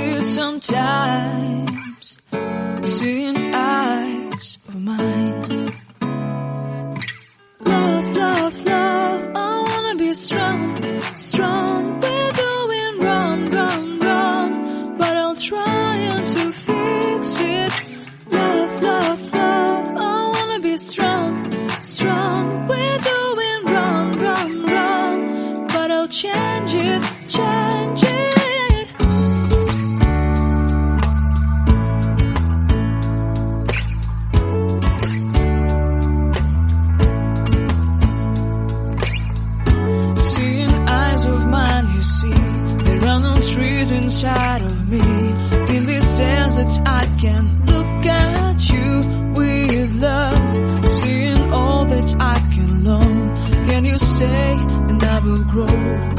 it sometimes, seeing eyes of mine. Love, love, love, I wanna be strong, strong. We're doing wrong, wrong, wrong, but I'll try to fix it. Love, love, love, I wanna be strong, strong. We're doing wrong, wrong, wrong, but I'll change it, change it. Trees inside of me. In this desert I can look at you with love, seeing all that I can learn. Can you stay and I will grow?